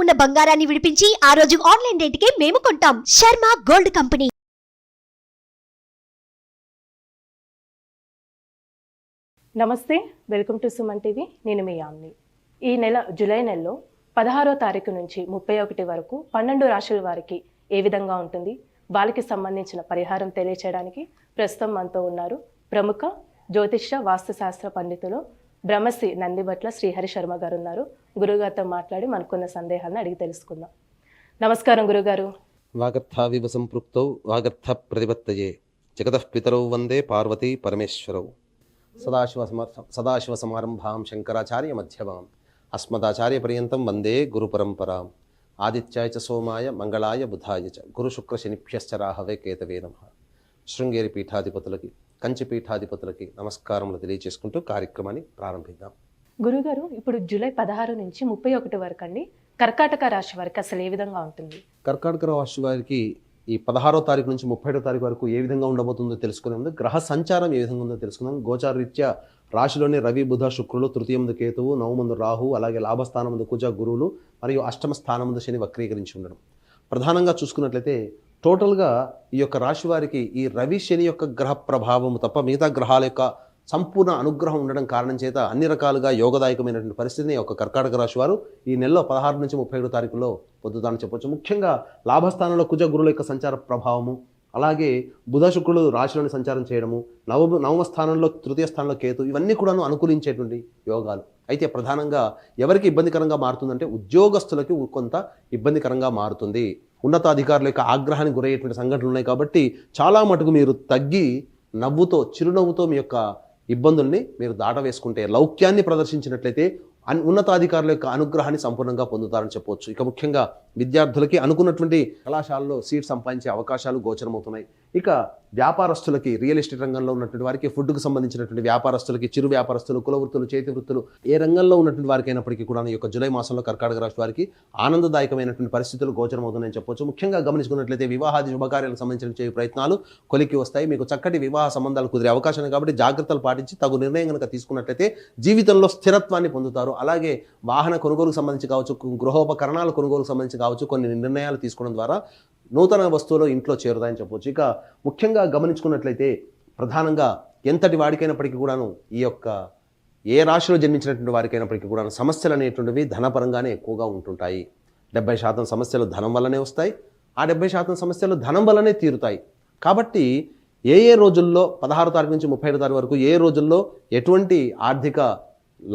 ఉన్న బంగారాన్ని విడిపించి ఆ రోజు ఆన్లైన్ రేటుకే మేము కొంటాం. Sharma gold company. నమస్తే, వెల్కమ్ టు సుమన్ టీవీ. నేను మీ యామ్ని. ఈ నెల జూలై నెలలో 16వ తారీఖు నుంచి 31 వరకు 12 రాశుల వారికి ఏ విధంగా ఉంటుంది, వాళ్ళకి సంబంధించిన పరిహారం తెలియచేయడానికి ప్రస్తుతం మనతో ఉన్నారు ప్రముఖ జ్యోతిష్య వాస్తుశాస్త్ర పండితులు బ్రహ్మశ్రీ నందిబట్ల శ్రీహరి శర్మ గారు ఉన్నారు. గురుగారితో మాట్లాడి మనకున్న సందేహాలను అడిగి తెలుసుకుందాం. నమస్కారం గురుగారు. వాగర్థావివ సంపృక్తౌ వాగర్థ ప్రతిపత్తయే జగతః పితరౌ వందే పార్వతీ పరమేశ్వరౌ. సదాశివ సమారంభాం శంకరాచార్య మధ్యమాం అస్మదాచార్య పర్యంతం వందే గురు పరంపరాం. ఆదిత్యాయ చ సోమాయ మంగళాయ బుధాయ చ గురు శుక్ర శనిభ్యశ్చ రాహవే కేతవే నమః. శృంగేరి పీఠాధిపతులకి, కంచి పీఠాధిపతులకి నమస్కారములు తెలియజేసుకుంటూ కార్యక్రమాన్ని ప్రారంభిద్దాం. గురుగారు, ఇప్పుడు జూలై 16 నుంచి 31 వరకు అండి కర్కాటక రాశి వారికి అసలు ఏ విధంగా ఉంటుంది? కర్కాటక రాశి వారికి ఈ 16వ తారీఖు నుంచి 31వ తారీఖు వరకు ఏ విధంగా ఉండబోతుందో తెలుసుకునే ముందు గ్రహ సంచారం ఏ విధంగా ఉందో తెలుసుకుందాం. గోచార రీత్యా రాశిలోని రవి, బుధ, శుక్రులు, తృతీయమందు కేతువు, నవమందు రాహు, అలాగే లాభస్థానమందు కుజ, గురువులు మరియు అష్టమ స్థానమందు శని వక్రీకరించి ఉండడం. ప్రధానంగా చూసుకున్నట్లయితే టోటల్గా ఈ యొక్క రాశి వారికి ఈ రవి శని యొక్క గ్రహ ప్రభావము తప్ప మిగతా గ్రహాల యొక్క సంపూర్ణ అనుగ్రహం ఉండడం కారణం చేత అన్ని రకాలుగా యోగదాయకమైనటువంటి పరిస్థితిని ఒక కర్కాటక రాశి వారు ఈ నెలలో 16 నుంచి 31 తారీఖులో పొందుతారని చెప్పొచ్చు. ముఖ్యంగా లాభస్థానంలో కుజ, గురువుల యొక్క సంచార ప్రభావము, అలాగే బుధ, శుక్రులు రాశిలోని సంచారం చేయడము, నవమ స్థానంలో తృతీయ స్థానంలో కేతు, ఇవన్నీ కూడాను అనుకూలించేటువంటి యోగాలు. అయితే ప్రధానంగా ఎవరికి ఇబ్బందికరంగా మారుతుందంటే ఉద్యోగస్తులకి కొంత ఇబ్బందికరంగా మారుతుంది. ఉన్నతాధికారుల యొక్క ఆగ్రహానికి గురయ్యేటువంటి సంఘటనలు ఉన్నాయి. కాబట్టి చాలా మటుకు మీరు తగ్గి నవ్వుతో, చిరునవ్వుతో మీ యొక్క ఇబ్బందుల్ని మీరు దాటవేసుకుంటే, లౌక్యాన్ని ప్రదర్శించినట్లయితే ఉన్నతాధికారుల యొక్క అనుగ్రహాన్ని సంపూర్ణంగా పొందుతారని చెప్పవచ్చు. ఇక ముఖ్యంగా విద్యార్థులకి అనుకున్నటువంటి కళాశాలలో సీట్ సంపాదించే అవకాశాలు గోచరమవుతున్నాయి. ఇక వ్యాపారస్తులకి, రియల్ ఎస్టేట్ రంగంలో ఉన్నటువంటి వారికి, ఫుడ్కు సంబంధించినటువంటి వ్యాపారస్తులకి, చిరు వ్యాపారస్తులు, కుల వృత్తులు, చేతి వృత్తులు, ఏ రంగంలో ఉన్నటువంటి వారికి అయినప్పటికీ కూడా ఈ యొక్క జూలై మాసంలో కర్కాటక రాశి వారికి ఆనందదాయకమైనటువంటి పరిస్థితులు గోచరమవుతున్నాయని చెప్పవచ్చు. ముఖ్యంగా గమనించుకున్నట్లయితే వివాహాది శుభకార్యాలకు సంబంధించిన ప్రయత్నాలు కొలికి వస్తాయి. మీకు చక్కటి వివాహ సంబంధాలు కుదిరే అవకాశం కాబట్టి జాగ్రత్తలు పాటించి తగు నిర్ణయం కనుక తీసుకున్నట్లయితే జీవితంలో స్థిరత్వాన్ని పొందుతారు. అలాగే వాహన కొనుగోలుకు సంబంధించి కావచ్చు, గృహోపకరణాల కొనుగోలుకు సంబంధించి కావచ్చు, కొన్ని నిర్ణయాలు తీసుకోవడం ద్వారా నూతన వస్తువులు ఇంట్లో చేరుతాయని చెప్పవచ్చు. ఇక ముఖ్యంగా గమనించుకున్నట్లయితే ప్రధానంగా ఎంతటి వాడికైనప్పటికీ కూడాను ఈ యొక్క ఏ రాశిలో జన్మించినటువంటి వారికైనప్పటికీ కూడా సమస్యలు అనేటువంటివి ధనపరంగానే ఎక్కువగా ఉంటుంటాయి. 70% సమస్యలు ధనం వల్లనే వస్తాయి. ఆ 70% సమస్యలు ధనం వల్లనే తీరుతాయి. కాబట్టి ఏ రోజుల్లో 16 తారీఖు నుంచి 35 తారీఖు వరకు ఏ రోజుల్లో ఎటువంటి ఆర్థిక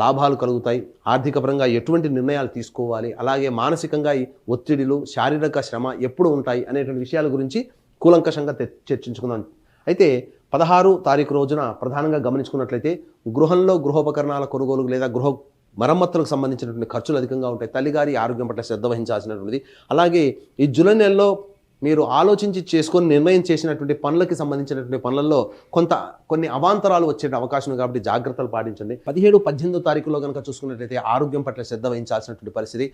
లాభాలు కలుగుతాయి, ఆర్థిక పరంగా ఎటువంటి నిర్ణయాలు తీసుకోవాలి, అలాగే మానసికంగా ఈ ఒత్తిడిలు, శారీరక శ్రమ ఎప్పుడు ఉంటాయి అనేటువంటి విషయాల గురించి కూలంకషంగా చర్చించుకుందాం. అయితే 16 తారీఖు రోజున ప్రధానంగా గమనించుకున్నట్లయితే గృహంలో గృహోపకరణాల కొనుగోలు లేదా గృహ మరమ్మతులకు సంబంధించినటువంటి ఖర్చులు అధికంగా ఉంటాయి. తల్లిగారి ఆరోగ్యం పట్ల శ్రద్ధ వహించాల్సినటువంటిది. అలాగే ఈ జూలై నెలలో మీరు ఆలోచించి చేసుకొని నిర్ణయం చేసినటువంటి పనులకి సంబంధించినటువంటి పనులలో కొన్ని అవాంతరాలు వచ్చే అవకాశం కాబట్టి జాగ్రత్తలు పాటించండి. 17, 18 తారీఖులో కనుక చూసుకున్నట్లయితే ఆరోగ్యం పట్ల శ్రద్ధ వహించాల్సినటువంటి పరిస్థితి.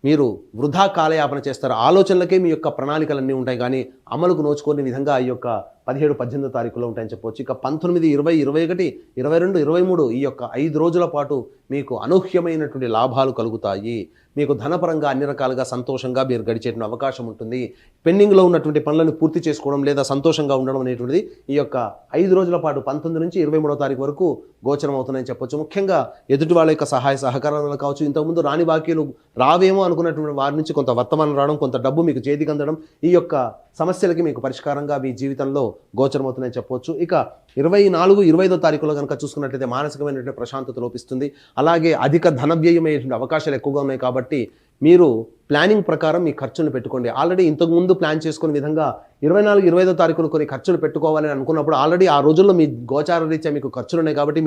మీరు వృధా కాలయాపన చేస్తారు. ఆలోచనలకే మీ యొక్క ప్రణాళికలన్నీ ఉంటాయి, కానీ అమలుకు నోచుకోని విధంగా ఈ యొక్క 17, 18 తారీఖులో ఉంటాయని చెప్పవచ్చు. ఇక 19, 20, 21, 22, 23 ఈ యొక్క 5 రోజుల పాటు మీకు అనూహ్యమైనటువంటి లాభాలు కలుగుతాయి. మీకు ధనపరంగా అన్ని రకాలుగా సంతోషంగా మీరు గడిచేటువంటి అవకాశం ఉంటుంది. పెండింగ్లో ఉన్నటువంటి పనులను పూర్తి చేసుకోవడం లేదా సంతోషంగా ఉండడం అనేటువంటిది ఈ యొక్క 5 రోజుల పాటు 19 నుంచి 23వ తారీఖు వరకు గోచరం అవుతుందని చెప్పొచ్చు. ముఖ్యంగా ఎదుటి వాళ్ళ యొక్క సహాయ సహకారాలు కావచ్చు, ఇంతకుముందు రాని బాకీలు రావేమో అనుకున్నటువంటి వారి నుంచి కొంత వర్తమానం రావడం, కొంత డబ్బు మీకు చేతికి అందడం, ఈ యొక్క సమస్యలకి మీకు పరిష్కారంగా మీ జీవితంలో గోచరమవుతుందని చెప్పవచ్చు. ఇక 24, 25వ తారీఖులో కనుక చూసుకున్నట్లయితే మానసికమైనటువంటి ప్రశాంతత లోపిస్తుంది. అలాగే అధిక ధన వ్యయమయ్యేటువంటి అవకాశాలు ఎక్కువగా ఉన్నాయి. కాబట్టి మీరు ప్లానింగ్ ప్రకారం మీ ఖర్చులు పెట్టుకోండి. ఆల్రెడీ ఇంతకుముందు ప్లాన్ చేసుకునే విధంగా 24, 25వ తారీఖులు కొన్ని ఖర్చులు పెట్టుకోవాలని అనుకున్నప్పుడు ఆల్రెడీ ఆ రోజుల్లో మీ గోచార రీత్యా మీకు ఖర్చులు ఉన్నాయి. కాబట్టి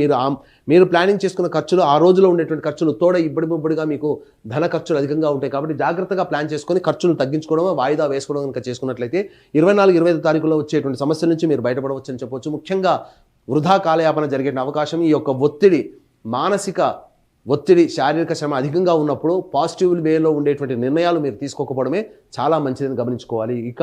మీరు ప్లానింగ్ చేసుకున్న ఖర్చులు, ఆ రోజులో ఉండేటువంటి ఖర్చులు తోడ ఇబ్బడిగా మీకు ధన ఖర్చులు అధికంగా ఉంటాయి. కాబట్టి జాగ్రత్తగా ప్లాన్ చేసుకొని ఖర్చులు తగ్గించుకోవడం, వాయిదా వేసుకోవడం కనుక చేసుకున్నట్లయితే 24, 25 తారీఖులో వచ్చేటువంటి సమస్యల నుంచి మీరు బయటపడవచ్చు అని చెప్పవచ్చు. ముఖ్యంగా వృధా కాలయాపన జరిగే అవకాశం, ఈ యొక్క మానసిక ఒత్తిడి, శారీరక శ్రమ అధికంగా ఉన్నప్పుడు పాజిటివ్ వేలో ఉండేటువంటి నిర్ణయాలు మీరు తీసుకోకపోవడమే చాలా మంచిదని గమనించుకోవాలి. ఇక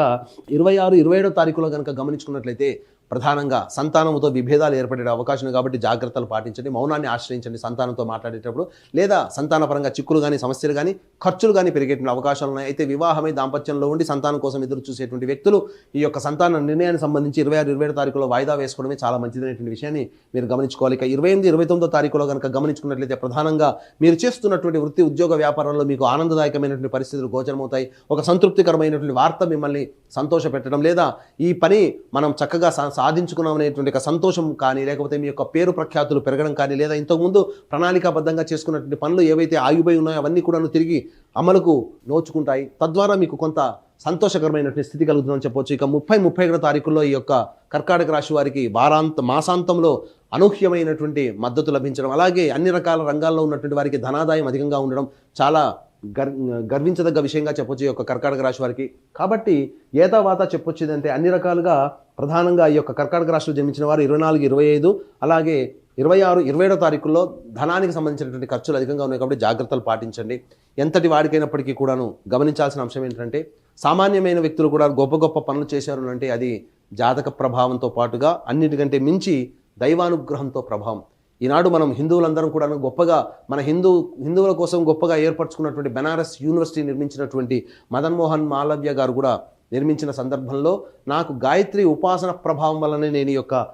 26, 27వ తారీఖులో కనుక గమనించుకున్నట్లయితే ప్రధానంగా సంతానంతో విభేదాలు ఏర్పడే అవకాశం ఉంది కాబట్టి జాగ్రత్తలు పాటించండి. మౌనాన్ని ఆశ్రయించండి సంతానంతో మాట్లాడేటప్పుడు. లేదా సంతానపరంగా చిక్కులు కానీ సమస్యలు కానీ ఖర్చులు కానీ పెరిగేటువంటి అవకాశాలు ఉన్నాయి. అయితే వివాహమై దాంపత్యంలో ఉండి సంతానం కోసం ఎదురు చూసేటువంటి వ్యక్తులు ఈ యొక్క సంతాన నిర్ణయానికి సంబంధించి 26-27 తారీఖులో వాయిదా వేసుకోవడమే చాలా మంచిదనేటువంటి విషయాన్ని మీరు గమనించుకోవాలి. ఇక 28-29 తారీఖులో కనుక గమనించుకున్నట్లయితే ప్రధానంగా మీరు చేస్తున్నటువంటి వృత్తి ఉద్యోగ వ్యాపారంలో మీకు ఆనందదాయకమైనటువంటి పరిస్థితులు గోచరమవుతాయి. ఒక సంతృప్తికరమైనటువంటి వార్త మిమ్మల్ని సంతోష పెట్టడం, లేదా ఈ పని మనం చక్కగా సాధించుకున్నాం అనేటువంటి ఒక సంతోషం కానీ, లేకపోతే మీ యొక్క పేరు ప్రఖ్యాతులు పెరగడం కానీ, లేదా ఇంతకుముందు ప్రణాళికాబద్ధంగా చేసుకున్నటువంటి పనులు ఏవైతే ఆగిపోయి ఉన్నాయో అవన్నీ కూడా తిరిగి అమలుకు నోచుకుంటాయి. తద్వారా మీకు కొంత సంతోషకరమైనటువంటి స్థితి కలుగుతుందని చెప్పొచ్చు. ఇక 30-31 తారీఖుల్లో ఈ యొక్క కర్కాటక రాశి వారికి మాసాంతంలో అనూహ్యమైనటువంటి మద్దతు లభించడం, అలాగే అన్ని రకాల రంగాల్లో ఉన్నటువంటి వారికి ధనాదాయం అధికంగా ఉండడం చాలా గర్వించదగ్గ విషయంగా చెప్పొచ్చు ఈ యొక్క కర్కాటక రాశి వారికి. కాబట్టి ఏతావాత చెప్పొచ్చు అంటే అన్ని రకాలుగా ప్రధానంగా ఈ యొక్క కర్కాటక రాశిలో జన్మించిన వారు 24-25 అలాగే 26-27 తారీఖుల్లో ధనానికి సంబంధించినటువంటి ఖర్చులు అధికంగా ఉన్నాయి కాబట్టి జాగ్రత్తలు పాటించండి. ఎంతటి వాడికైనప్పటికీ కూడాను గమనించాల్సిన అంశం ఏంటంటే సామాన్యమైన వ్యక్తులు కూడా గొప్ప గొప్ప పనులు చేశారు అంటే అది జాతక ప్రభావంతో పాటుగా అన్నిటికంటే మించి దైవానుగ్రహంతో ప్రభావం. ఈనాడు మనం హిందువులందరం కూడా గొప్పగా మన హిందువుల కోసం గొప్పగా ఏర్పరచుకున్నటువంటి బెనారస్ యూనివర్సిటీ నిర్మించినటువంటి మదన్ మోహన్ మాలవ్య గారు కూడా నిర్మించిన సందర్భంలో నాకు గాయత్రి ఉపాసన ప్రభావం వల్లనే నేను ఈ యొక్క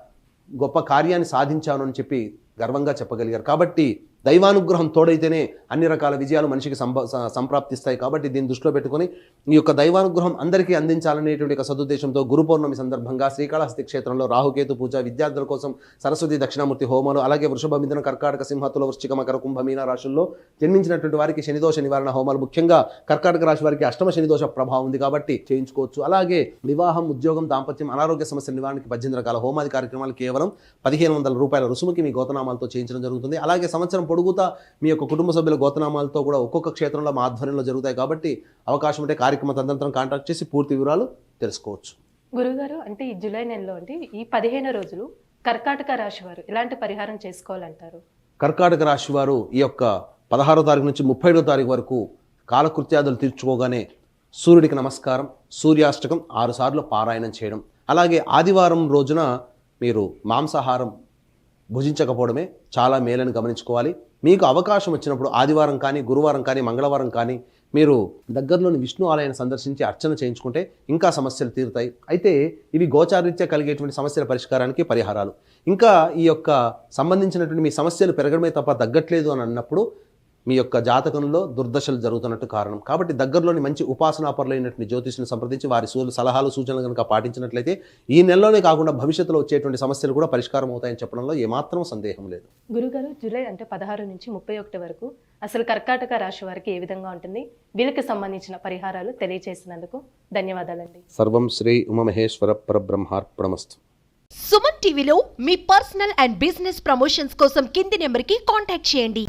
గొప్ప కార్యాన్ని సాధించాను అని చెప్పి గర్వంగా చెప్పగలిగారు. కాబట్టి దైవానుగ్రహం తోడైతేనే అన్ని రకాల విజయాలు మనిషికి సంప్రాప్తిస్తాయి. కాబట్టి దీన్ని దృష్టిలో పెట్టుకొని ఈ యొక్క దైవానుగ్రహం అందరికీ అందించాలనేటువంటి ఒక సదుద్దేశంతో గురు పౌర్ణమి సందర్భంగా శ్రీకాళహస్తి క్షేత్రంలో రాహుకేతు పూజ, విద్యార్థుల కోసం సరస్వతి దక్షిణామూర్తి హోమాలు, అలాగే వృషభ మిథున కర్కాటక సింహ తుల వృశ్చిక మకర కుంభ మీన రాశుల్లో జన్మించినటువంటి వారికి శనిదోష నివారణ హోమాలు, ముఖ్యంగా కర్కాటక రాశి వారికి అష్టమ శనిదోష ప్రభావం ఉంది కాబట్టి చేయించుకోవచ్చు. అలాగే వివాహం, ఉద్యోగం, దాంపత్యం, అనారోగ్య సమస్యల నివారణకి 18 రకాల హోమాది కార్యక్రమాలు కేవలం 1500 రూపాయల రుసుముకి మీ గోతనామాలతో చేయించడం జరుగుతుంది. అలాగే సంవత్సరం పొడుగుతా మీ యొక్క కుటుంబ సభ్యుల గోతనామాలతో కూడా ఒక్కొక్క క్షేత్రంలో మా ఆధ్వర్యంలో జరుగుతాయి. కాబట్టి అవకాశం ఉంటే కార్యక్రమ తదనంతరం కాంటాక్ట్ చేసి పూర్తి వివరాలు తెలుసుకోవచ్చు. గురుగారు, అంటే ఈ జూలై నెలలో అంటే ఈ 15 రోజులు కర్కాటక రాశి వారు ఎలాంటి పరిహారం చేసుకోవాలంటారు? కర్కాటక రాశి వారు ఈ యొక్క 16వ తారీఖు నుంచి 31వ తారీఖు వరకు కాలకృత్యాదులు తీర్చుకోగానే సూర్యుడికి నమస్కారం, సూర్యాష్టకం 6 సార్లు పారాయణం చేయడం, అలాగే ఆదివారం రోజున మీరు మాంసాహారం భుజించకపోవడమే చాలా మేలని గమనించుకోవాలి. మీకు అవకాశం వచ్చినప్పుడు ఆదివారం కానీ, గురువారం కానీ, మంగళవారం కానీ మీరు దగ్గరలోని విష్ణు ఆలయాన్ని సందర్శించి అర్చన చేయించుకుంటే ఇంకా సమస్యలు తీరుతాయి. అయితే ఇవి గోచారీత్యా కలిగేటువంటి సమస్యల పరిష్కారానికి పరిహారాలు. ఇంకా ఈ యొక్క సంబంధించినటువంటి మీ సమస్యలు పెరగడమే తప్ప తగ్గట్లేదు అని అన్నప్పుడు మీ యొక్క జాతకంలో దుర్దశలు జరుగుతున్నట్టు కారణం. కాబట్టి దగ్గరలోని మంచి ఉపాసనాపరులైనటువంటి జ్యోతిష్ని సంప్రదించి వారి సలహాలు సూచనలు కనుక పాటించినట్లయితే ఈ నెలలోనే కాకుండా భవిష్యత్తులో వచ్చేటువంటి సమస్యలు కూడా పరిష్కారం అవుతాయని చెప్పడంలో ఏమాత్రం సందేహం లేదు. గురుగారు, జూలై అంటే 16 నుంచి 31 వరకు అసలు కర్కాటక రాశి వారికి ఏ విధంగా ఉంటుంది, వీళ్ళకి సంబంధించిన పరిహారాలు తెలియజేసినందుకు ధన్యవాదాలండి. సర్వం శ్రీ ఉమామహేశ్వర పరబ్రహ్మార్పణమస్తు. సుమన్ టీవీలో మీ పర్సనల్ అండ్ బిజినెస్ ప్రమోషన్స్ కోసం కింది నెంబర్కి కాంటాక్ట్ చేయండి.